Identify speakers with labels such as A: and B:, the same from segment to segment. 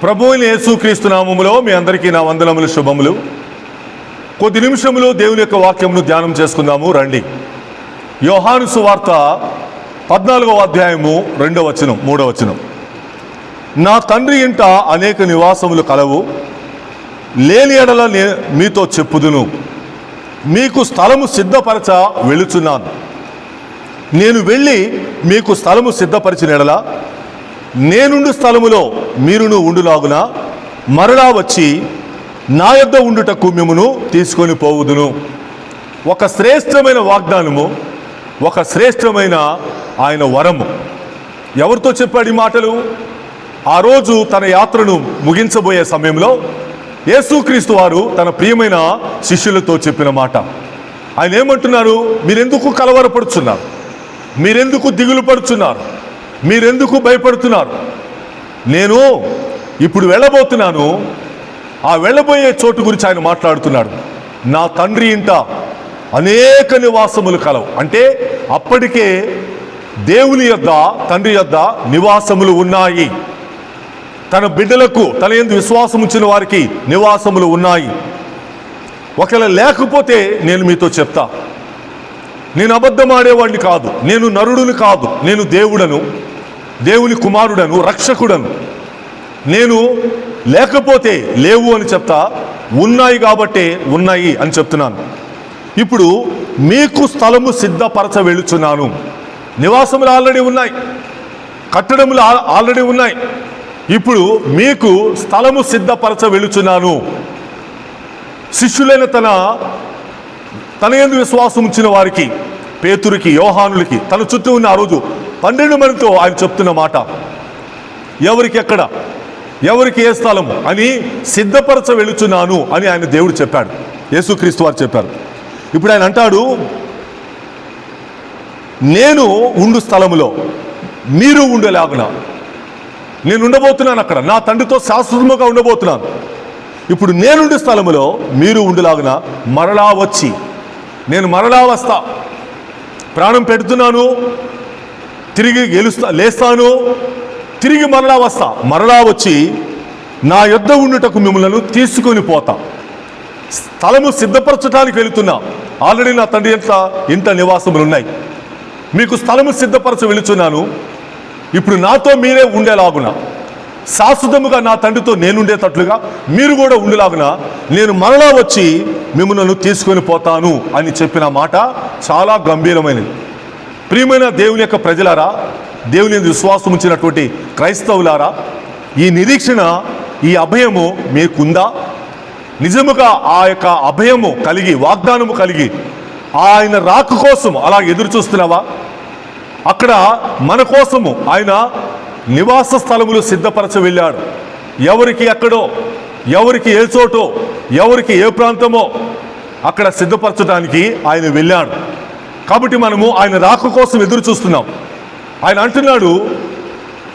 A: ప్రభువైన యేసుక్రీస్తు నామములో మీ అందరికీ నా వందనములు, శుభములు. కొద్ది నిమిషములు దేవుని యొక్క వాక్యమును ధ్యానం చేసుకుందాము రండి. యోహాను సువార్త 14వ అధ్యాయము 2వ వచనం 3వ వచనం. నా తండ్రి ఇంట అనేక నివాసములు కలవు, లేని ఎడల మీతో చెప్పుదును, మీకు స్థలము సిద్ధపరచ వెళుచున్నాను. నేను వెళ్ళి మీకు స్థలము సిద్ధపరిచిన ఎడల నేనుండు స్థలములో మీరును ఉండులాగున మరలా వచ్చి నా యొద్ద ఉండుటకు మిమ్మును తీసుకొని పోవుదును. ఒక శ్రేష్టమైన వాగ్దానము, ఒక శ్రేష్టమైన ఆయన వరము. ఎవరితో చెప్పాడు ఈ మాటలు? ఆ రోజు తన యాత్రను ముగించబోయే సమయంలో యేసుక్రీస్తు వారు తన ప్రియమైన శిష్యులతో చెప్పిన మాట. ఆయన ఏమంటున్నారు? మీరెందుకు కలవరపడుచున్నారు? మీరెందుకు దిగులు పడుచున్నారు? మీరెందుకు భయపడుతున్నారు? నేను ఇప్పుడు వెళ్ళబోతున్నాను. ఆ వెళ్ళబోయే చోటు గురించి ఆయన మాట్లాడుతున్నాడు. నా తండ్రి ఇంట అనేక నివాసములు కలవు. అంటే అప్పటికే దేవుని యొద్ద, తండ్రి యొద్ద నివాసములు ఉన్నాయి. తన బిడ్డలకు, తన యందు విశ్వాసం ఉంచిన వారికి నివాసములు ఉన్నాయి. ఒకవేళ లేకపోతే నేను మీతో చెప్తా. నేను అబద్ధం ఆడేవాడిని కాదు, నేను నరుడుని కాదు, నేను దేవుడను, దేవుని కుమారుడను, రక్షకుడను. నేను లేకపోతే లేవు అని చెప్తా, ఉన్నాయి కాబట్టే ఉన్నాయి అని చెప్తున్నాను. ఇప్పుడు మీకు స్థలము సిద్ధపరచ వెళుచున్నాను. నివాసములు ఆల్రెడీ ఉన్నాయి, కట్టడములు ఆల్రెడీ ఉన్నాయి. ఇప్పుడు మీకు స్థలము సిద్ధపరచ వెళుచున్నాను. శిష్యులైన తన యందు విశ్వాసం ఉంచిన వారికి, పేతురికి, యోహానులకి, తన చుట్టూ ఉన్న ఆ రోజు 12 మందితో ఆయన చెప్తున్న మాట, ఎవరికి ఎక్కడ, ఎవరికి ఏ స్థలము అని సిద్ధపరచ వెళుచున్నాను అని ఆయన దేవుడు చెప్పాడు, యేసుక్రీస్తు వారు చెప్పారు. ఇప్పుడు ఆయన అంటాడు, నేను ఉండు స్థలములో మీరు ఉండేలాగున నేను ఉండబోతున్నాను. అక్కడ నా తండ్రితో శాశ్వతముగా ఉండబోతున్నాను. ఇప్పుడు నేనుండే స్థలములో మీరు ఉండేలాగున మరలా వచ్చి, నేను మరలా వస్తా, ప్రాణం పెడుతున్నాను, తిరిగి లేస్తాను, తిరిగి మరలా వస్తా, మరలా వచ్చి నా యొద్ద ఉండుటకు మిమ్మల్ని తీసుకొని పోతా. స్థలము సిద్ధపరచడానికి వెళుతున్నా. ఆల్రెడీ నా తండ్రి ఇంత నివాసములు ఉన్నాయి. మీకు స్థలము సిద్ధపరచ వెళుచున్నాను. ఇప్పుడు నాతో మీరే ఉండేలాగున, శాశ్వతముగా నా తండ్రితో నేనుండేటట్లుగా మీరు కూడా ఉండేలాగున నేను మరలా వచ్చి మిమ్మల్ని తీసుకొని పోతాను అని చెప్పిన మాట చాలా గంభీరమైనది. ప్రియమైన దేవుని యొక్క ప్రజలారా, దేవుని యందు విశ్వాసం ఉంచినటువంటి క్రైస్తవులారా, ఈ నిరీక్షణ, ఈ అభయము మీకుందా? నిజముగా ఆ యొక్క అభయము కలిగి, వాగ్దానము కలిగి ఆయన రాక కోసం అలా ఎదురు చూస్తున్నావా? అక్కడ మన కోసము ఆయన నివాస స్థలములు సిద్ధపరచ వెళ్ళాడు. ఎవరికి ఎక్కడో, ఎవరికి ఏ చోటో, ఎవరికి ఏ ప్రాంతమో అక్కడ సిద్ధపరచడానికి ఆయన వెళ్ళాడు. కాబట్టి మనము ఆయన రాక కోసం ఎదురు చూస్తున్నాం. ఆయన అంటున్నాడు,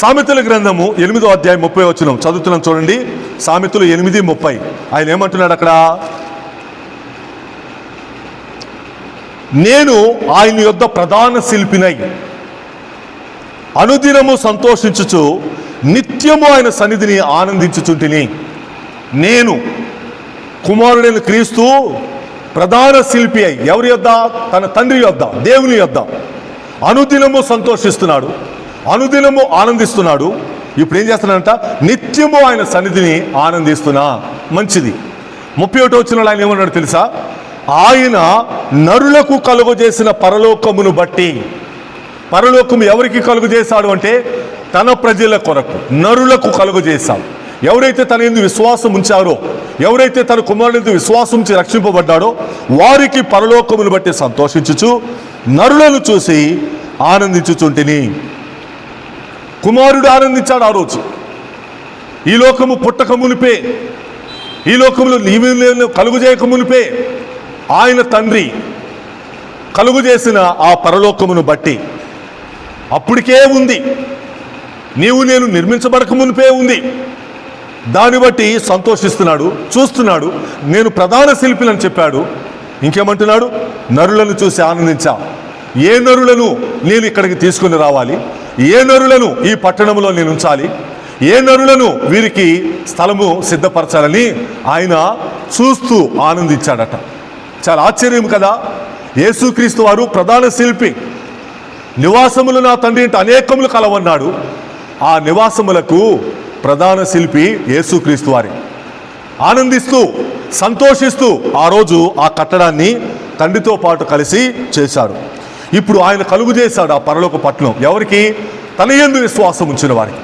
A: సామెతల గ్రంథము 8వ అధ్యాయం 30వ వచనం చదువుతున్నాం చూడండి. సామెతలు 8:30. ఆయన ఏమంటున్నాడు అక్కడ? నేను ఆయన యొద్ద ప్రధాన శిల్పినై అనుదినము సంతోషించుచు నిత్యము ఆయన సన్నిధిని ఆనందించుచుంటిని. నేను కుమారుడైన క్రీస్తు ప్రధాన శిల్పి అయి ఎవరి యొద్ద? తన తండ్రి యొద్ద, దేవుని యొద్ద అనుదినము సంతోషిస్తున్నాడు, అనుదినము ఆనందిస్తున్నాడు. ఇప్పుడు ఏం చేస్తున్నాడంట? నిత్యము ఆయన సన్నిధిని ఆనందిస్తున్నా. మంచిది. 31వ వచనంలో ఆయన ఏమన్నాడు తెలుసా? ఆయన నరులకు కలుగు చేసిన పరలోకమును బట్టి. పరలోకము ఎవరికి కలుగు చేశాడు అంటే తన ప్రజల కొరకు, నరులకు కలుగు చేశాడు. ఎవరైతే తన యందు విశ్వాసం ఉంచారో, ఎవరైతే తన కుమారునితో విశ్వాసం ఉంచి రక్షింపబడ్డాడో వారికి పరలోకమును బట్టి సంతోషించుచు నరులను చూసి ఆనందించుచుంటిని. కుమారుడు ఆనందించాడు ఆ రోజు. ఈ లోకము పుట్టక మునిపే, ఈ లోకములో నీవు కలుగు చేయక మునిపే ఆయన తండ్రి కలుగు చేసిన ఆ పరలోకమును బట్టి అప్పటికే ఉంది. నీవు నేను నిర్మించబడక మునిపే ఉంది. దాన్ని బట్టి సంతోషిస్తున్నాడు, చూస్తున్నాడు. నేను ప్రధాన శిల్పిని చెప్పాడు. ఇంకేమంటున్నాడు? నరులను చూసి ఆనందించా. ఏ నరులను నేను ఇక్కడికి తీసుకుని రావాలి? ఏ నరులను ఈ పట్టణంలో నేను ఉంచాలి? ఏ నరులను వీరికి స్థలము సిద్ధపరచాలని ఆయన చూస్తూ ఆనందించాడట. చాలా ఆశ్చర్యం కదా. యేసుక్రీస్తు వారు ప్రధాన శిల్పి. నివాసములు నా తండ్రి ఇంట అనేకములు కలవన్నాడు. ఆ నివాసములకు ప్రధాన శిల్పి యేసుక్రీస్తు వారి. ఆనందిస్తూ సంతోషిస్తూ ఆ రోజు ఆ కట్టడాన్ని తండ్రితో పాటు కలిసి చేశాడు. ఇప్పుడు ఆయన కలుగు చేశాడు ఆ పరలోక పట్టణం. ఎవరికి? తన యందు విశ్వాసం ఉంచిన వారికి,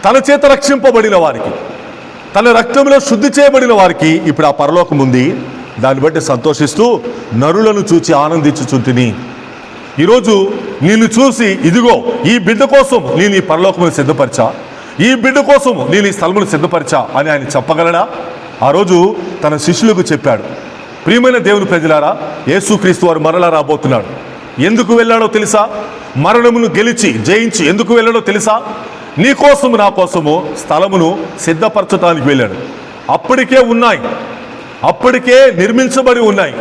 A: తన చేత రక్షింపబడిన వారికి, తన రక్తంలో శుద్ధి చేయబడిన వారికి ఇప్పుడు ఆ పరలోకం ఉంది. దాన్ని బట్టి సంతోషిస్తూ నరులను చూచి ఆనందించుచుంటిని. ఈరోజు నిన్ను చూసి ఇదిగో ఈ బిడ్డ కోసం నేను ఈ పరలోకమును సిద్ధపరిచా, ఈ బిడ్డ కోసం నేను ఈ స్థలమును సిద్ధపరిచా అని ఆయన చెప్పగలడా? ఆ రోజు తన శిష్యులకు చెప్పాడు. ప్రియమైన దేవుని ప్రజలారా, యేసుక్రీస్తు వారు మరలా రాబోతున్నాడు. ఎందుకు వెళ్ళాడో తెలుసా? మరణమును గెలిచి జయించి ఎందుకు వెళ్ళాడో తెలుసా? నీ కోసము నా కోసము స్థలమును సిద్ధపరచడానికి వెళ్ళాడు. అప్పటికే ఉన్నాయి, అప్పటికే నిర్మించబడి ఉన్నాయి.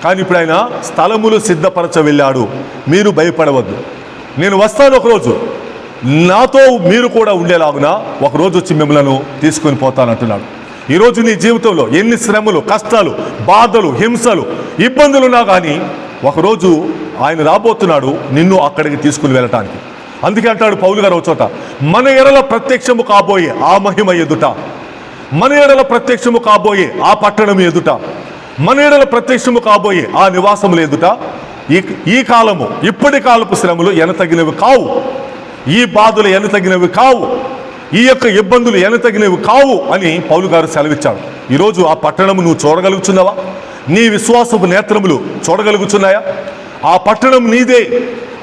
A: కానీ ఇప్పుడు ఆయన స్థలములు సిద్ధపరచ వెళ్ళాడు. మీరు భయపడవద్దు, నేను వస్తాను ఒకరోజు, నాతో మీరు కూడా ఉండేలాగున ఒకరోజు వచ్చి మిమ్మల్ని తీసుకొని పోతానంటున్నాడు. ఈరోజు నీ జీవితంలో ఎన్ని శ్రమలు, కష్టాలు, బాధలు, హింసలు, ఇబ్బందులు ఉన్నా కానీ ఒకరోజు ఆయన రాబోతున్నాడు నిన్ను అక్కడికి తీసుకుని వెళ్ళటానికి. అందుకే అంటాడు పౌలు గారు ఒక చోట, మన ఎడల ప్రత్యక్షము కాబోయే ఆ మహిమ ఎదుట, మన ఎడల ప్రత్యక్షము కాబోయే ఆ పట్టణం ఎదుట, మన ఎడల ప్రత్యక్షము కాబోయే ఆ నివాసములు ఎదుట ఈ కాలము, ఇప్పటి కాలపు శ్రమలు ఎనతగినవి కావు, ఈ బాధలు ఎనతగినవి కావు, ఈ యొక్క ఇబ్బందులు ఎనతగినవి కావు అని పౌలు గారు సెలవిచ్చాడు. ఈరోజు ఆ పట్టణము నువ్వు చూడగలుగుతున్నావా? నీ విశ్వాసపు నేత్రములు చూడగలుగుతున్నాయా? ఆ పట్టణం నీదే,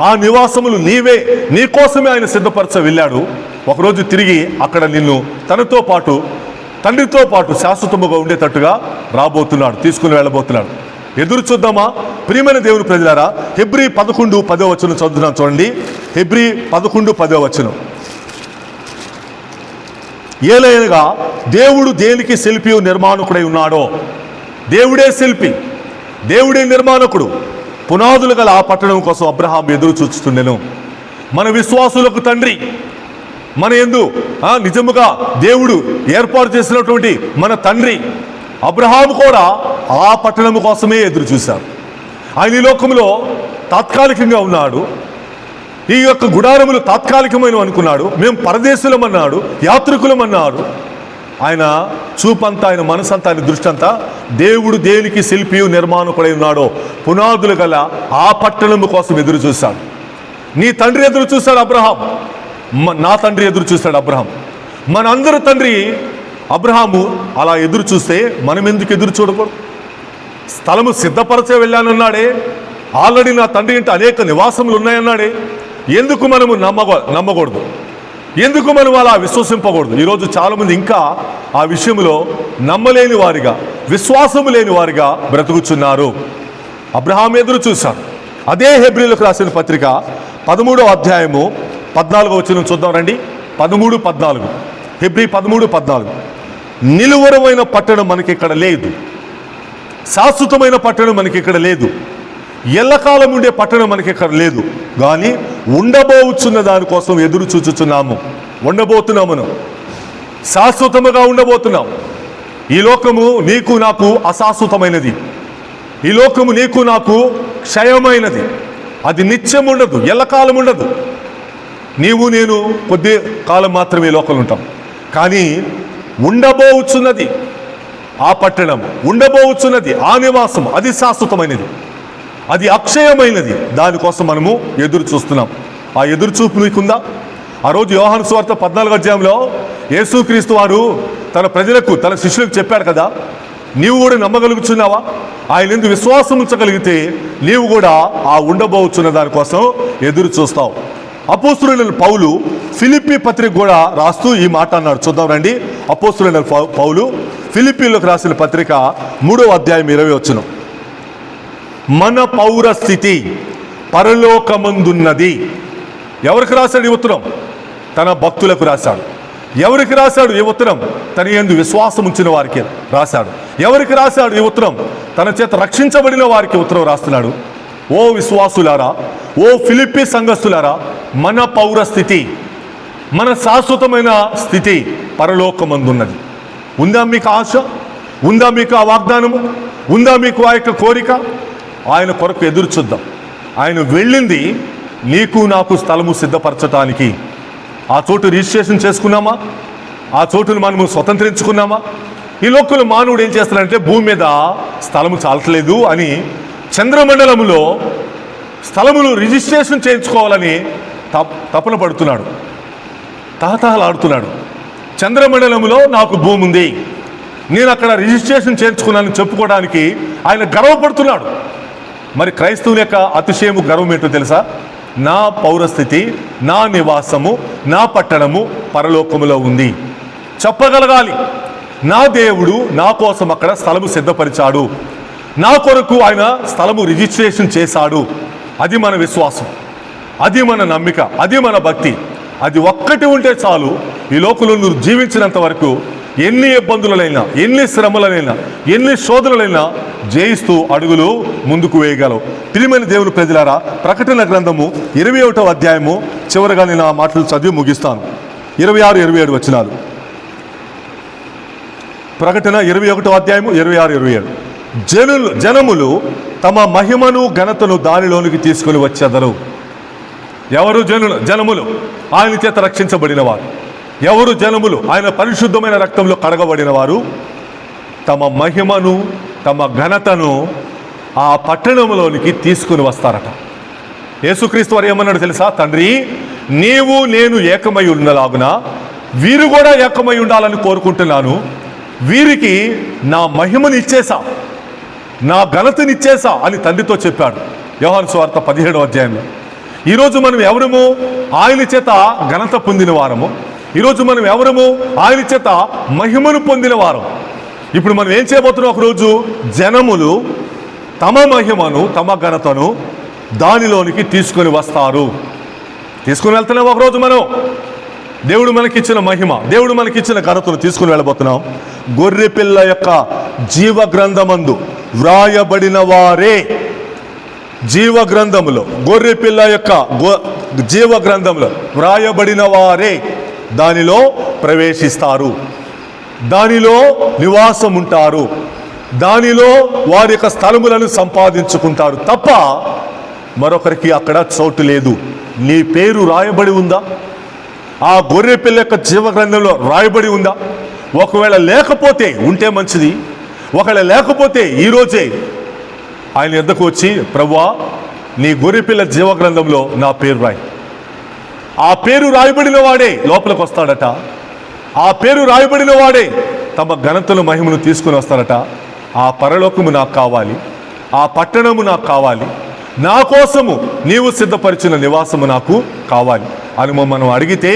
A: ఆ నివాసములు నీవే. నీ కోసమే ఆయన సిద్ధపరచ వెళ్ళాడు. ఒకరోజు తిరిగి అక్కడ నిన్ను తనతో పాటు, తండ్రితో పాటు శాశ్వతముగా ఉండేటట్టుగా రాబోతున్నాడు, తీసుకుని వెళ్ళబోతున్నాడు. ఎదురు చూద్దామా? ప్రియమైన దేవుని ప్రజలారా, హెబ్రీ 11:10 చదువుతున్నాం చూడండి. హెబ్రీ 11:10. ఏలైనగా దేవుడు దేనికి శిల్పి నిర్మాణకుడై ఉన్నాడో, దేవుడే శిల్పి, దేవుడే నిర్మాణకుడు. పునాదులు గల ఆ పట్టణం కోసం అబ్రహాం ఎదురు చూస్తుండెను. మన విశ్వాసులకు తండ్రి, మన యందు నిజముగా దేవుడు ఏర్పాటు చేసినటువంటి మన తండ్రి అబ్రహాం కూడా ఆ పట్టణం కోసమే ఎదురు చూశారు. ఆయన ఈ లోకంలో తాత్కాలికంగా ఉన్నాడు. ఈ యొక్క గుడారములు తాత్కాలికమైన అనుకున్నాడు. మేము పరదేశులం అన్నాడు, యాత్రికులం అన్నాడు. ఆయన చూపంతా, ఆయన మనసంతా, ఆయన దృష్టి అంతా దేవుడు దేనికి శిల్పియు నిర్మాణకుడై ఉన్నాడో పునాదులు గల ఆ పట్టణము కోసం ఎదురు చూశాడు. నీ తండ్రి ఎదురు చూశాడు అబ్రహాం, నా తండ్రి ఎదురు చూశాడు అబ్రహాం. మన అందరి తండ్రి అబ్రహాము అలా ఎదురు చూస్తే మనం ఎందుకు ఎదురు చూడకూడదు? స్థలము సిద్ధపరచే వెళ్ళానన్నాడే, ఆల్రెడీ నా తండ్రి ఇంటి అనేక నివాసములు ఉన్నాయన్నాడే. ఎందుకు మనము నమ్మకూడదు? ఎందుకు మనం అలా విశ్వసింపకూడదు? ఈరోజు చాలామంది ఇంకా ఆ విషయంలో నమ్మలేని వారిగా, విశ్వాసము లేని వారిగా బ్రతుకుచున్నారు. అబ్రహాం ఎదురు చూశాడు. అదే హెబ్రీలకు రాసిన పత్రిక 13:14 చూద్దాం రండి. 13:14. హెబ్రీ 13:14. నిలువరమైన పట్టణం మనకి ఇక్కడ లేదు, శాశ్వతమైన పట్టణం మనకి ఇక్కడ లేదు, ఎల్లకాలం ఉండే పట్టణం మనకి ఇక్కడ లేదు, కానీ ఉండబోచున్న దానికోసం ఎదురు చూచుచున్నాము. ఉండబోతున్నాము, శాశ్వతముగా ఉండబోతున్నాం. ఈ లోకము నీకు నాకు అశాశ్వతమైనది. ఈ లోకము నీకు నాకు క్షయమైనది. అది నిత్యం ఉండదు, ఎల్లకాలం ఉండదు. నీవు నేను కొద్ది కాలం మాత్రమే ఈ లోకంలో ఉంటాం. కానీ ఉండబోచున్నది ఆ పట్టణం, ఉండబోచున్నది ఆ నివాసం, అది శాశ్వతమైనది, అది అక్షయమైనది. దానికోసం మనము ఎదురు చూస్తున్నాం. ఆ ఎదురు చూపు నీకుందా? ఆ రోజు యోహాను సువార్త 14 యేసుక్రీస్తు వారు తన ప్రజలకు, తన శిష్యులకు చెప్పాడు కదా, నీవు కూడా నమ్మగలుగుతున్నావా? ఆయన ఎందుకు విశ్వాసం ఉంచగలిగితే నీవు కూడా ఆ ఉండబోచున్న దానికోసం ఎదురు చూస్తావు. అపోస్తలుడైన పౌలు ఫిలిప్పీ పత్రిక కూడా రాస్తూ ఈ మాట అన్నాడు. చూద్దాం రండి. అపోస్తలుడైన పౌలు ఫిలిప్పీలకు రాసిన పత్రిక 3:20. మన పౌర స్థితి పరలోకమందున్నది. ఎవరికి రాశాడు ఈ ఉత్తరం? తన భక్తులకు రాశాడు. ఎవరికి రాశాడు ఈ ఉత్తరం? తన యందు విశ్వాసం ఉంచిన వారికి రాశాడు. ఎవరికి రాశాడు ఈ ఉత్తరం? తన చేత రక్షించబడిన వారికి ఉత్తరం రాస్తున్నాడు. ఓ విశ్వాసులారా, ఓ ఫిలిప్పీ సంఘస్థులారా, మన పౌరస్థితి, మన శాశ్వతమైన స్థితి పరలోకమందున్నది. ఉందా మీకు ఆశ? ఉందా మీకు ఆ వాగ్దానము? ఉందా మీకు ఆ యొక్క కోరిక? ఆయన కొరకు ఎదురు చూద్దాం. ఆయన వెళ్ళింది నీకు నాకు స్థలము సిద్ధపరచటానికి. ఆ చోటు రిజిస్ట్రేషన్ చేసుకున్నామా? ఆ చోటును మనము స్వతంత్రించుకున్నామా? ఈ లోకంలో మానవుడు ఏం చేస్తాడంటే భూమి మీద స్థలము చాలట్లేదు అని చంద్రమండలములో స్థలములు రిజిస్ట్రేషన్ చేయించుకోవాలని తపన పడుతున్నాడు, తహతహలాడుతున్నాడు. చంద్రమండలంలో నాకు భూమి ఉంది, నేను అక్కడ రిజిస్ట్రేషన్ చేయించుకున్నానని చెప్పుకోవడానికి ఆయన గర్వపడుతున్నాడు. మరి క్రైస్తవుని యొక్క అతిశయము గర్వం ఏంటో తెలుసా? నా పౌరస్థితి, నా నివాసము, నా పట్టణము పరలోకములో ఉంది చెప్పగలగాలి. నా దేవుడు నా కోసం అక్కడ స్థలము సిద్ధపరిచాడు, నా కొరకు ఆయన స్థలము రిజిస్ట్రేషన్ చేశాడు. అది మన విశ్వాసం, అది మన నమ్మిక, అది మన భక్తి. అది ఒక్కటి ఉంటే చాలు. ఈ లోకంలో నువ్వు జీవించినంత వరకు ఎన్ని ఇబ్బందులైనా, ఎన్ని శ్రమలైనా, ఎన్ని శోధనలైనా జయిస్తూ అడుగులు ముందుకు వేయగలవు. ప్రియమైన దేవుని ప్రజలారా, ప్రకటన గ్రంథము 21వ అధ్యాయము చివరిగా నేను ఆ మాటలు చదివి ముగిస్తాను. 26, 27 వచనాలు. ప్రకటన 21వ అధ్యాయము 26, 27. జనములు తమ మహిమను ఘనతను దానిలోనికి తీసుకుని వచ్చెదరు. ఎవరు జనములు? ఆయన చేత రక్షించబడిన వారు. ఎవరు జనములు? ఆయన పరిశుద్ధమైన రక్తంలో కడగబడిన వారు. తమ మహిమను, తమ ఘనతను ఆ పట్టణంలోనికి తీసుకుని వస్తారట. యేసుక్రీస్తు వారు ఏమన్నాడు తెలుసా? తండ్రి, నీవు నేను ఏకమై ఉన్నలాగున వీరు కూడా ఏకమై ఉండాలని కోరుకుంటున్నాను. వీరికి నా మహిమను ఇచ్చేసా, నా ఘనతని ఇచ్చేసా అని తండ్రితో చెప్పాడు. యోహాను సువార్త 17వ అధ్యాయంలో. ఈరోజు మనం ఎవరము? ఆయన చేత ఘనత పొందిన వారము. ఈరోజు మనం ఎవరము? ఆయన చేత మహిమను పొందిన వారం. ఇప్పుడు మనం ఏం చేయబోతున్నాం? ఒకరోజు జనములు తమ మహిమను, తమ ఘనతను దానిలోనికి తీసుకొని వస్తారు. తీసుకుని వెళ్తున్నాం. ఒకరోజు మనం దేవుడు మనకిచ్చిన మహిమ, దేవుడు మనకిచ్చిన ఘనతను తీసుకుని వెళ్ళబోతున్నాం. గొర్రె పిల్ల యొక్క జీవ గ్రంథమందు వ్రాయబడిన వారే, జీవ గ్రంథములో, గొర్రె పిల్ల యొక్క జీవ గ్రంథంలో వ్రాయబడిన వారే దానిలో ప్రవేశిస్తారు, దానిలో నివాసం ఉంటారు, దానిలో వారి యొక్క స్థలములను సంపాదించుకుంటారు తప్ప మరొకరికి అక్కడ చోటు లేదు. నీ పేరు రాయబడి ఉందా? ఆ గొర్రె పిల్ల యొక్క జీవ గ్రంథంలో రాయబడి ఉందా? ఒకవేళ లేకపోతే, ఉంటే మంచిది. ఒకవేళ లేకపోతే ఈరోజే ఆయన యొద్దకు వచ్చి, ప్రభువా, నీ గొర్రె పిల్ల జీవ గ్రంథంలో నా పేరు రాయి. ఆ పేరు రాయబడిన వాడే లోపలికి వస్తాడట. ఆ పేరు రాయబడిన వాడే తమ ఘనతను, మహిమను తీసుకుని వస్తాడట. ఆ పరలోకము నాకు కావాలి, ఆ పట్టణము నాకు కావాలి, నా కోసము నీవు సిద్ధపరిచిన నివాసము నాకు కావాలి అని మనం అడిగితే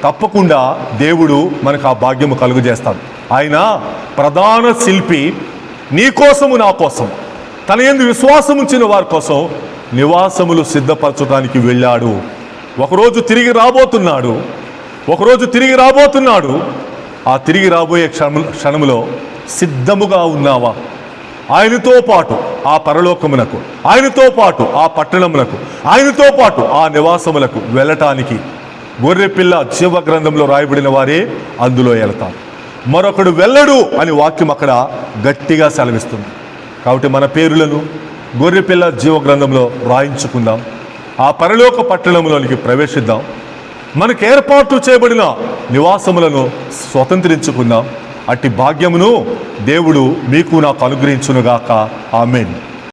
A: తప్పకుండా దేవుడు మనకు ఆ భాగ్యము కలుగజేస్తాడు. ఆయన ప్రధాన శిల్పి నీ కోసము, నా కోసం, తన యందు విశ్వాసం ఉంచిన వారి కోసం నివాసములు సిద్ధపరచడానికి వెళ్ళాడు. ఒకరోజు తిరిగి రాబోతున్నాడు. ఒకరోజు తిరిగి రాబోతున్నాడు. ఆ తిరిగి రాబోయే క్షణములో సిద్ధముగా ఉన్నావా? ఆయనతో పాటు ఆ పరలోకమునకు, ఆయనతో పాటు ఆ పట్టణములకు, ఆయనతో పాటు ఆ నివాసములకు వెళ్ళటానికి గొర్రెపిల్ల జీవ గ్రంథంలో రాయబడిన వారే అందులో వెళతారు. మరొకడు వెళ్ళడు అని వాక్యం అక్కడ గట్టిగా సెలవిస్తుంది. కాబట్టి మన పేరులను గొర్రెపిల్ల జీవ గ్రంథంలో రాయించుకుందాం. ఆ పరలోక పట్టణంలోనికి ప్రవేశిద్దాం. మనకు ఏర్పాటు చేయబడిన నివాసములను స్వతంత్రించుకుందాం. అట్టి భాగ్యమును దేవుడు మీకు నాకు అనుగ్రహించునుగాక. ఆమేన్.